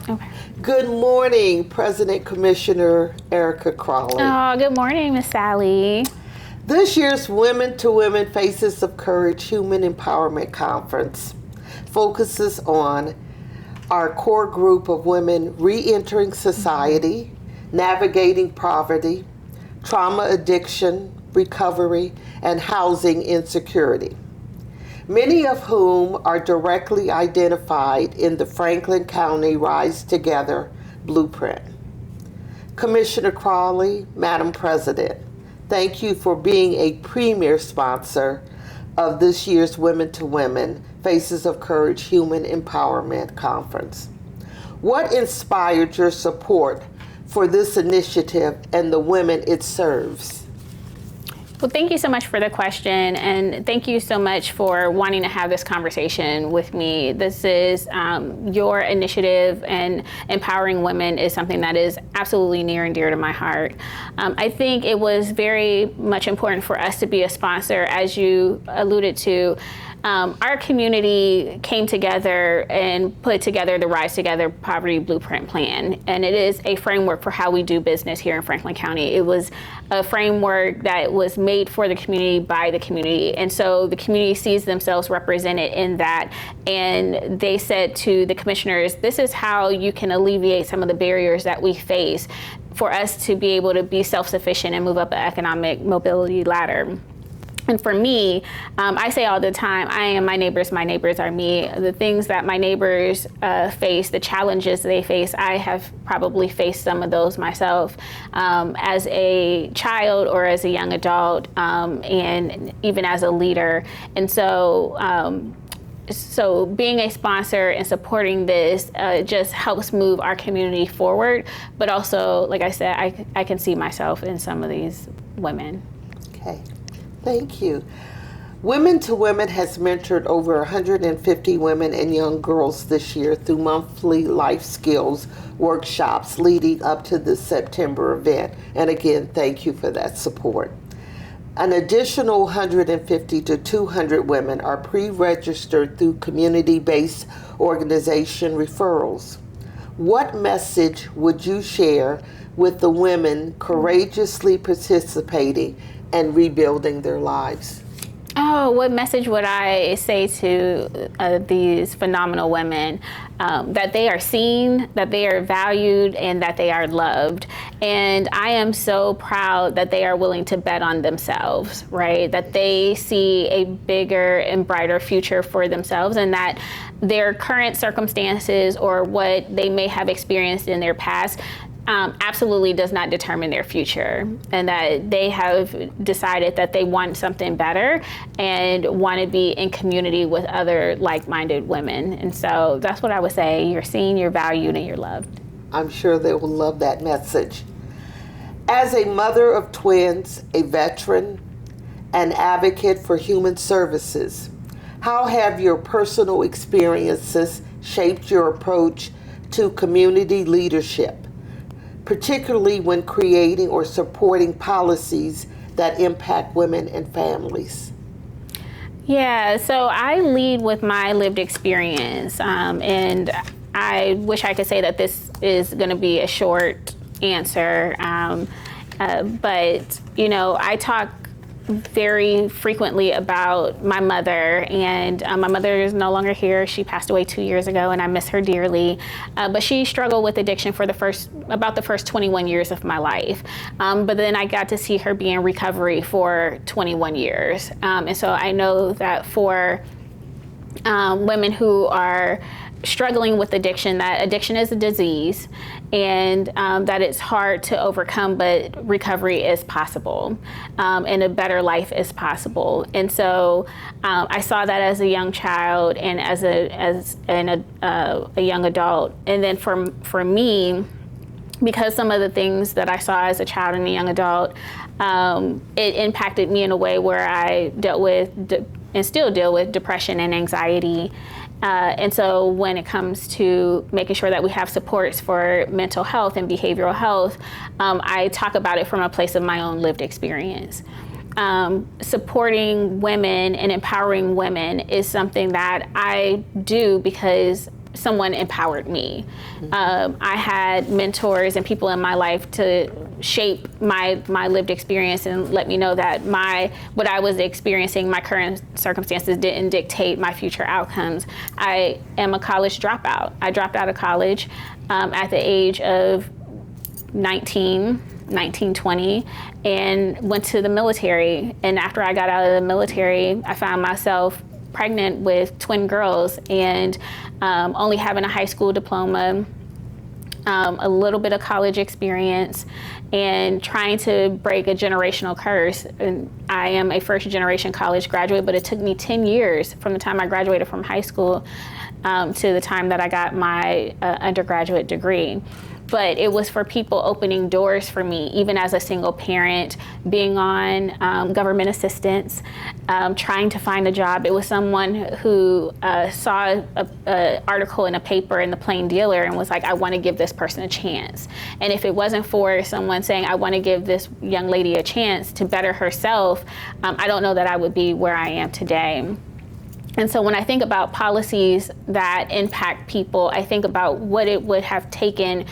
Okay. Good morning, President Commissioner Erica Crawley. Oh, good morning, Miss Sallie. This year's Women2Women Faces of Courage Human Empowerment Conference focuses on our core group of women re-entering society, navigating poverty, trauma addiction, recovery, and housing insecurity, many of whom are directly identified in the Franklin County Rise Together blueprint. Commissioner Crawley, Madam President, thank you for being a premier sponsor of this year's Women2Women Faces of Courage Human Empowerment Conference. What inspired your support for this initiative and the women it serves? Well, thank you so much for the question, and thank you so much for wanting to have this conversation with me. This is your initiative, and empowering women is something that is absolutely near and dear to my heart. I think it was very much important for us to be a sponsor, as you alluded to. Our community came together and put together the Rise Together Poverty Blueprint Plan, and it is a framework for how we do business here in Franklin County. It was a framework that was made for the community by the community, and so the community sees themselves represented in that, and they said to the commissioners, this is how you can alleviate some of the barriers that we face for us to be able to be self-sufficient and move up the economic mobility ladder. And for me, I say all the time, I am my neighbors are me. The things that my neighbors face, the challenges they face, I have probably faced some of those myself as a child or as a young adult, and even as a leader. And so, so being a sponsor and supporting this just helps move our community forward. But also, like I said, I can see myself in some of these women. Okay. Thank you. Women2Women has mentored over 150 women and young girls this year through monthly life skills workshops leading up to the September event. And again, thank you for that support. An additional 150 to 200 women are pre-registered through community-based organization referrals. What message would you share with the women courageously participating and rebuilding their lives? Oh, what message would I say to these phenomenal women? That they are seen, that they are valued, and that they are loved. And I am so proud that they are willing to bet on themselves, right? That they see a bigger and brighter future for themselves, and that their current circumstances or what they may have experienced in their past absolutely does not determine their future, and that they have decided that they want something better and want to be in community with other like-minded women. And so that's what I would say. You're seen, you're valued, and you're loved. I'm sure they will love that message. As a mother of twins, a veteran, an advocate for human services, how have your personal experiences shaped your approach to community leadership, particularly when creating or supporting policies that impact women and families? Yeah, so I lead with my lived experience, and I wish I could say that this is going to be a short answer, but you know, I talk very frequently about my mother, and my mother is no longer here. She passed away 2 years ago, and I miss her dearly. But she struggled with addiction for about the first 21 years of my life. But then I got to see her be in recovery for 21 years. And so I know that for women who are struggling with addiction, that addiction is a disease, and that it's hard to overcome, but recovery is possible, and a better life is possible. And so I saw that as a young child and as a young adult. And then for me, because some of the things that I saw as a child and a young adult, it impacted me in a way where I dealt with and still deal with depression and anxiety. And so when it comes to making sure that we have supports for mental health and behavioral health, I talk about it from a place of my own lived experience. Supporting women and empowering women is something that I do because someone empowered me. I had mentors and people in my life to shape my lived experience and let me know that what I was experiencing, my current circumstances didn't dictate my future outcomes. I am a college dropout. I dropped out of college at the age of 19, 20, and went to the military. And after I got out of the military, I found myself pregnant with twin girls and only having a high school diploma, a little bit of college experience, and trying to break a generational curse. And I am a first generation college graduate, but it took me 10 years from the time I graduated from high school to the time that I got my undergraduate degree. But it was for people opening doors for me, even as a single parent, being on government assistance, trying to find a job. It was someone who saw an article in a paper in the Plain Dealer and was like, I want to give this person a chance. And if it wasn't for someone saying, I want to give this young lady a chance to better herself, I don't know that I would be where I am today. And so when I think about policies that impact people, I think about what it would have taken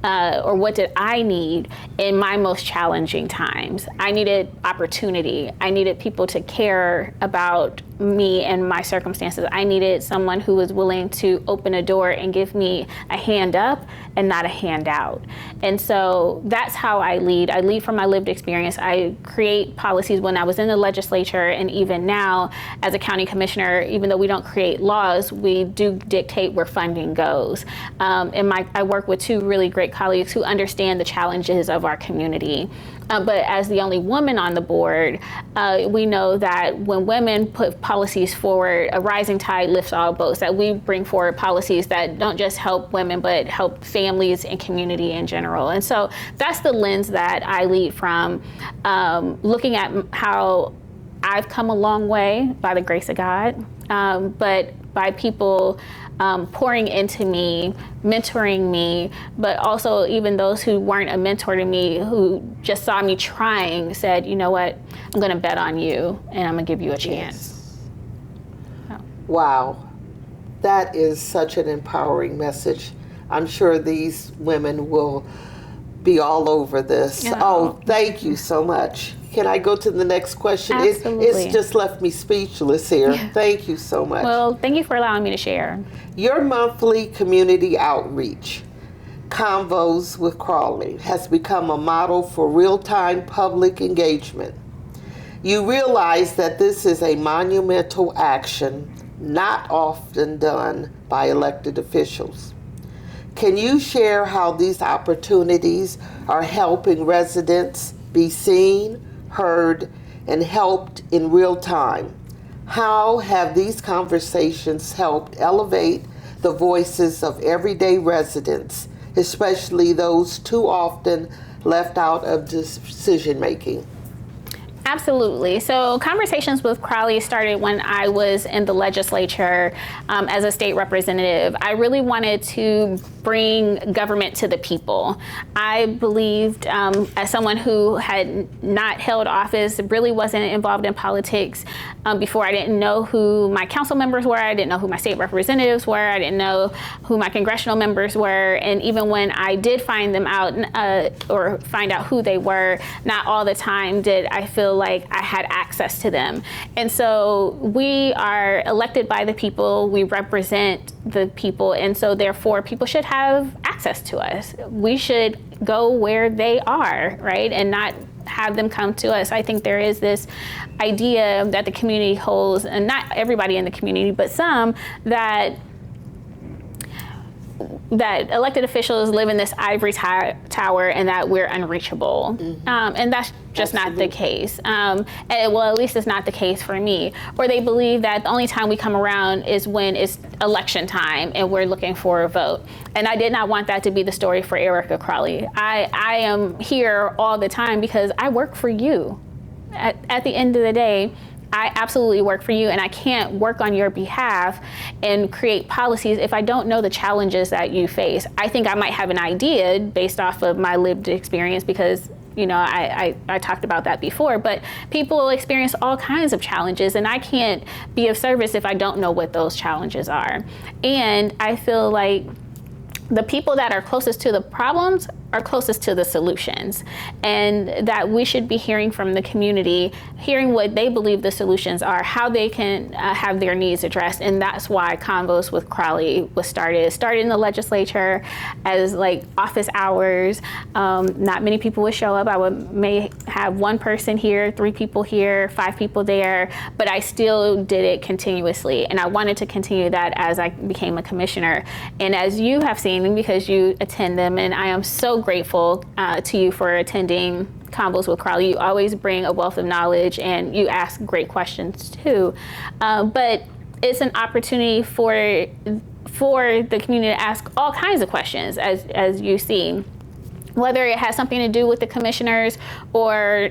or what did I need in my most challenging times. I needed opportunity. I needed people to care about me and my circumstances. I needed someone who was willing to open a door and give me a hand up and not a handout. And so that's how I lead. I lead from my lived experience. I create policies when I was in the legislature, and even now as a county commissioner, even though we don't create laws, we do dictate where funding goes. I work with two really great colleagues who understand the challenges of our community. But as the only woman on the board, we know that when women put policies forward, a rising tide lifts all boats, that we bring forward policies that don't just help women, but help families and community in general. And so that's the lens that I lead from, looking at how I've come a long way by the grace of God, but by people pouring into me, mentoring me, but also even those who weren't a mentor to me, who just saw me trying, said, you know what, I'm gonna bet on you and I'm gonna give you a chance. Yes. Wow, that is such an empowering message. I'm sure these women will be all over this. Yeah. Oh, thank you so much. Can I go to the next question? Absolutely. It's just left me speechless here. Yeah. Thank you so much. Well, thank you for allowing me to share. Your monthly community outreach, Convos with Crawley, has become a model for real-time public engagement. You realize that this is a monumental action not often done by elected officials. Can you share how these opportunities are helping residents be seen, heard, and helped in real time? How have these conversations helped elevate the voices of everyday residents, especially those too often left out of decision making? Absolutely. So Conversations with Crawley started when I was in the legislature as a state representative. I really wanted to bring government to the people. I believed, as someone who had not held office, really wasn't involved in politics before, I didn't know who my council members were, I didn't know who my state representatives were, I didn't know who my congressional members were, and even when I did find them out or find out who they were, not all the time did I feel like I had access to them. And so we are elected by the people, we represent the people, and so therefore people should have access to us. We should go where they are, right? And not have them come to us. I think there is this idea that the community holds, and not everybody in the community, but some, that elected officials live in this ivory tower and that we're unreachable. Mm-hmm. And that's just Absolutely. Not the case. Well, at least it's not the case for me. Or they believe that the only time we come around is when it's election time and we're looking for a vote. And I did not want that to be the story for Erica Crawley. I am here all the time because I work for you. At the end of the day, I absolutely work for you, and I can't work on your behalf and create policies if I don't know the challenges that you face. I think I might have an idea based off of my lived experience because, I talked about that before, but people experience all kinds of challenges, and I can't be of service if I don't know what those challenges are. And I feel like the people that are closest to the problems are closest to the solutions, and that we should be hearing from the community, hearing what they believe the solutions are, how they can have their needs addressed. And that's why Convos with Crawley was started. It started in the legislature as like office hours. Not many people would show up. may have one person here, 3 people here, 5 people there, but I still did it continuously. And I wanted to continue that as I became a commissioner. And as you have seen, because you attend them, and I am so grateful to you for attending Convos with Crawley. You always bring a wealth of knowledge, and you ask great questions too. But it's an opportunity for the community to ask all kinds of questions, as you see, whether it has something to do with the commissioners or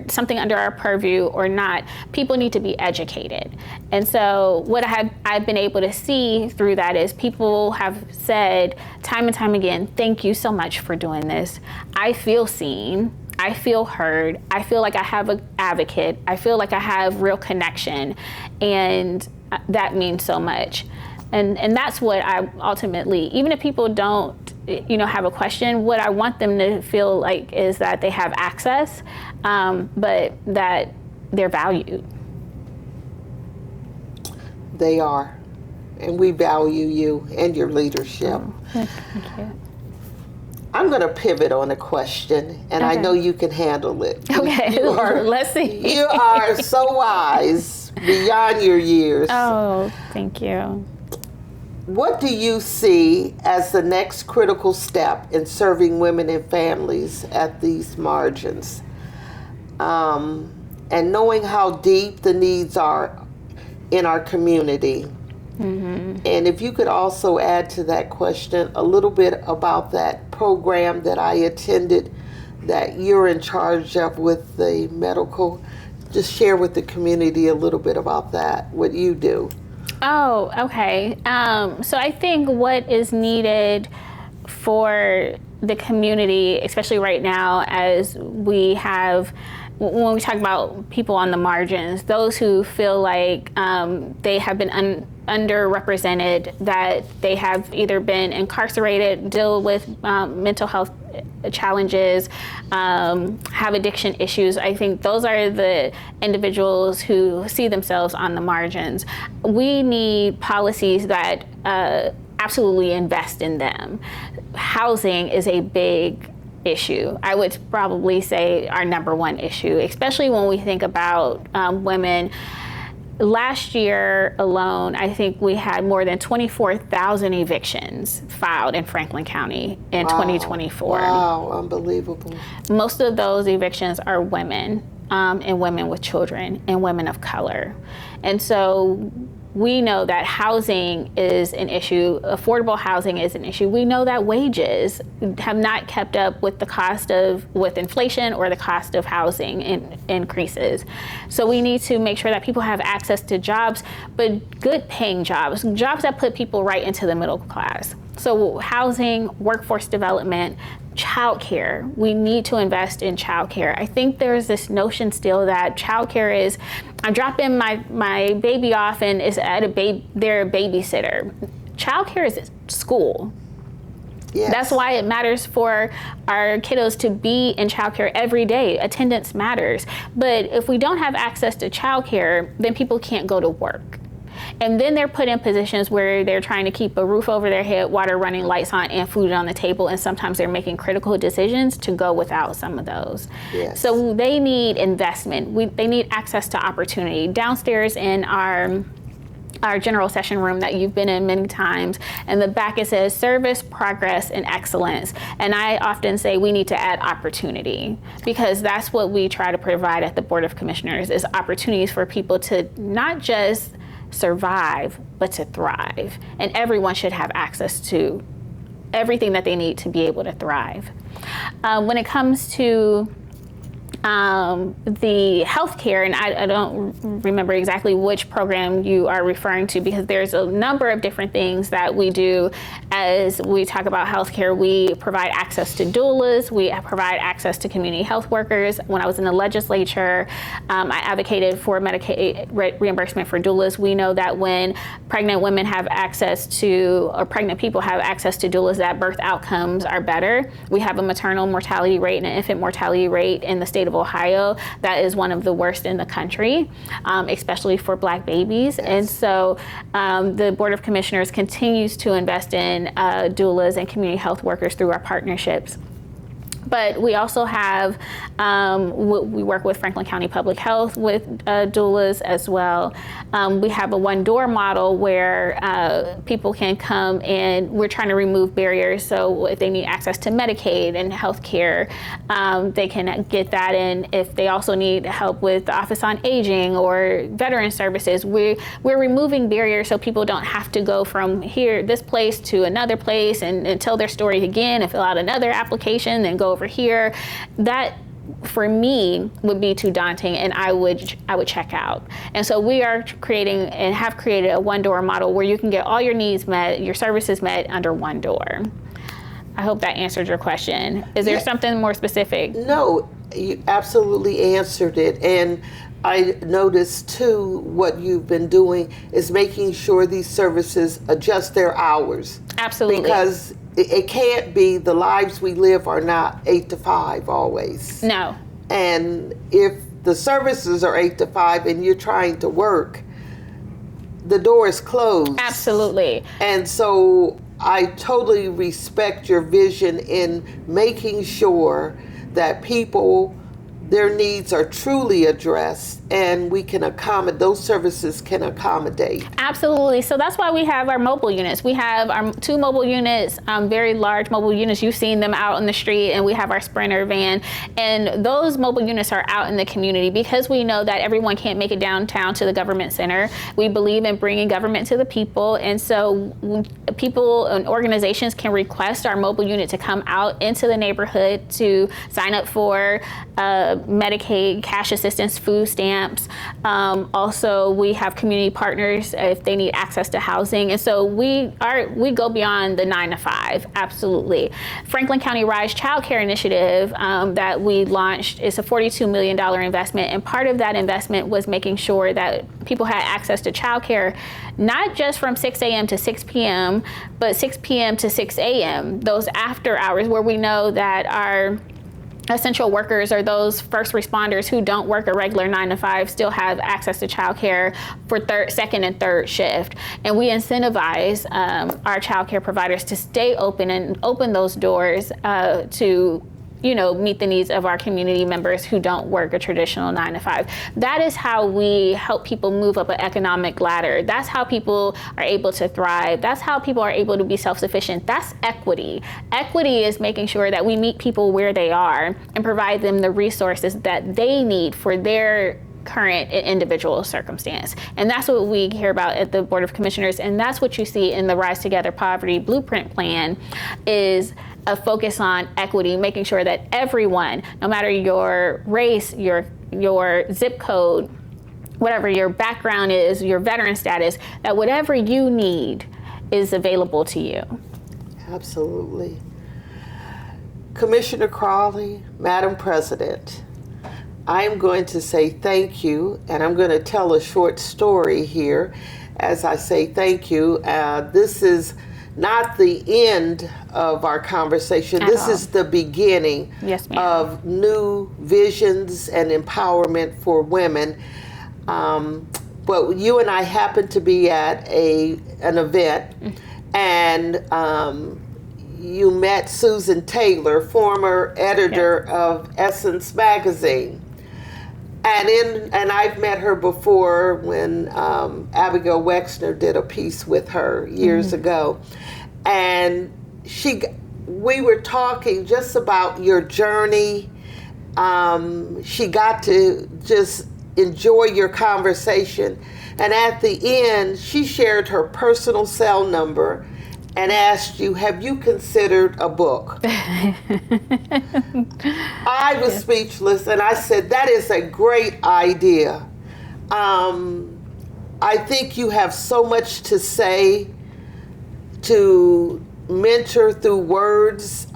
something under our purview or not. People need to be educated. And so what I've been able to see through that is people have said time and time again, thank you so much for doing this. I feel seen. I feel heard. I feel like I have an advocate. I feel like I have real connection. And that means so much. And that's what I ultimately, even if people don't, have a question, what I want them to feel like is that they have access, but that they're valued. They are. And we value you and your leadership. Thank you. I'm going to pivot on a question, and I know you can handle it. Okay, let's see. You are so wise beyond your years. Oh, thank you. What do you see as the next critical step in serving women and families at these margins? And knowing how deep the needs are in our community. Mm-hmm. And if you could also add to that question a little bit about that program that I attended that you're in charge of with the medical, just share with the community a little bit about that, what you do. Oh, okay. So I think what is needed for the community, especially right now, as we have, when we talk about people on the margins, those who feel like they have been underrepresented, that they have either been incarcerated, deal with mental health challenges, have addiction issues. I think those are the individuals who see themselves on the margins. We need policies that absolutely invest in them. Housing is a big issue. I would probably say our number one issue, especially when we think about women. Last year alone, I think we had more than 24,000 evictions filed in Franklin County in 2024. Wow, unbelievable. Most of those evictions are women, and women with children, and women of color. And so we know that housing is an issue, affordable housing is an issue. We know that wages have not kept up with the cost with inflation or the cost of housing increases. So we need to make sure that people have access to jobs, but good paying jobs that put people right into the middle class. So housing, workforce development, childcare. We need to invest in childcare. I think there's this notion still that childcare is, I'm dropping my baby off and is at they're a babysitter. Childcare is school. Yes. That's why it matters for our kiddos to be in childcare every day. Attendance matters. But if we don't have access to childcare, then people can't go to work. And then they're put in positions where they're trying to keep a roof over their head, water running, lights on, and food on the table. And sometimes they're making critical decisions to go without some of those. Yes. So they need investment. They need access to opportunity. Downstairs in our general session room that you've been in many times, and the back it says service, progress, and excellence. And I often say we need to add opportunity, because that's what we try to provide at the Board of Commissioners, is opportunities for people to not just survive, but to thrive. And everyone should have access to everything that they need to be able to thrive. When it comes to the healthcare, and I don't remember exactly which program you are referring to, because there's a number of different things that we do as we talk about healthcare. We provide access to doulas. We provide access to community health workers. When I was in the legislature, I advocated for Medicaid reimbursement for doulas. We know that when pregnant women have access to, or pregnant people have access to doulas, that birth outcomes are better. We have a maternal mortality rate and an infant mortality rate in the state of Ohio that is one of the worst in the country, especially for Black babies. Yes. And so the Board of Commissioners continues to invest in doulas and community health workers through our partnerships. But we also have, we work with Franklin County Public Health with doulas as well. We have a one-door model where people can come, and we're trying to remove barriers. So if they need access to Medicaid and health care, they can get that. And if they also need help with the Office on Aging or Veteran Services, we're removing barriers so people don't have to go from this place to another place and tell their story again and fill out another application and go over here. That for me would be too daunting, and I would check out. And so we are creating and have created a one-door model where you can get all your needs met, your services met under one door. I hope that answered your question. Is there something more specific? No, you absolutely answered it. And I noticed too, what you've been doing is making sure these services adjust their hours. Absolutely. Because it can't be, the lives we live are not 8 to 5 always. No. And if the services are 8 to 5 and you're trying to work, the door is closed. Absolutely. And so I totally respect your vision in making sure that people, their needs are truly addressed, and we can accommodate, those services can accommodate. Absolutely. So that's why we have our mobile units. We have our 2 mobile units, very large mobile units. You've seen them out in the street, and we have our Sprinter van. And those mobile units are out in the community because we know that everyone can't make it downtown to the government center. We believe in bringing government to the people. And so people and organizations can request our mobile unit to come out into the neighborhood to sign up for Medicaid, cash assistance, food stamps. Also, we have community partners if they need access to housing. And so we go beyond the 9 to 5, absolutely. Franklin County Rise Child Care Initiative that we launched is a $42 million investment. And part of that investment was making sure that people had access to child care, not just from 6 a.m. to 6 p.m., but 6 p.m. to 6 a.m., those after hours where we know that our essential workers or those first responders who don't work a regular 9 to 5 still have access to childcare for second and third shift. And we incentivize our childcare providers to stay open and open those doors to meet the needs of our community members who don't work a traditional 9 to 5. That is how we help people move up an economic ladder. That's how people are able to thrive. That's how people are able to be self-sufficient. That's equity. Equity is making sure that we meet people where they are and provide them the resources that they need for their current individual circumstance. And that's what we hear about at the Board of Commissioners. And that's what you see in the Rise Together Poverty Blueprint Plan, is a focus on equity, making sure that everyone, no matter your race, your zip code, whatever your background is, your veteran status, that whatever you need is available to you. Absolutely. Commissioner Crawley, Madam President, I am going to say thank you, and I'm going to tell a short story here as I say thank you. This is not the end of our conversation. This is the beginning of new visions and empowerment for women. But you and I happened to be at an event, and you met Susan Taylor, former editor of Essence magazine. And I've met her before when Abigail Wexner did a piece with her years ago. And we were talking just about your journey. She got to just enjoy your conversation. And at the end, she shared her personal cell number and asked you, have you considered a book? I was speechless, and I said, that is a great idea. I think you have so much to say, to mentor through words,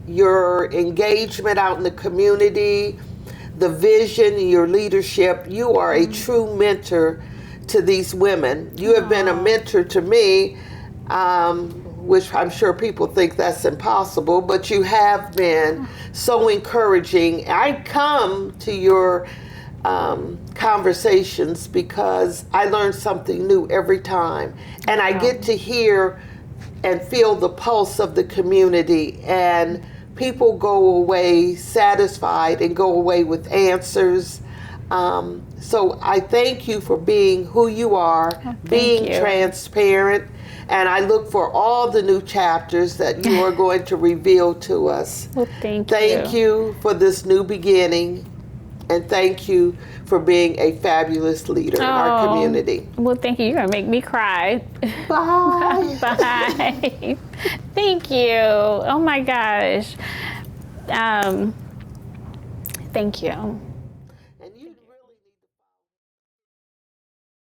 your engagement out in the community, the vision, your leadership. You are a true mentor to these women. You have been a mentor to me, which I'm sure people think that's impossible, but you have been so encouraging. I come to your conversations because I learn something new every time, and I get to hear and feel the pulse of the community, and people go away satisfied and go away with answers. So I thank you for being who you are, being transparent, and I look for all the new chapters that you are going to reveal to us. Well, thank you. Thank you for this new beginning, and thank you for being a fabulous leader in our community. Well, thank you. You're going to make me cry. Bye. Bye. Thank you. Oh, my gosh. Thank you.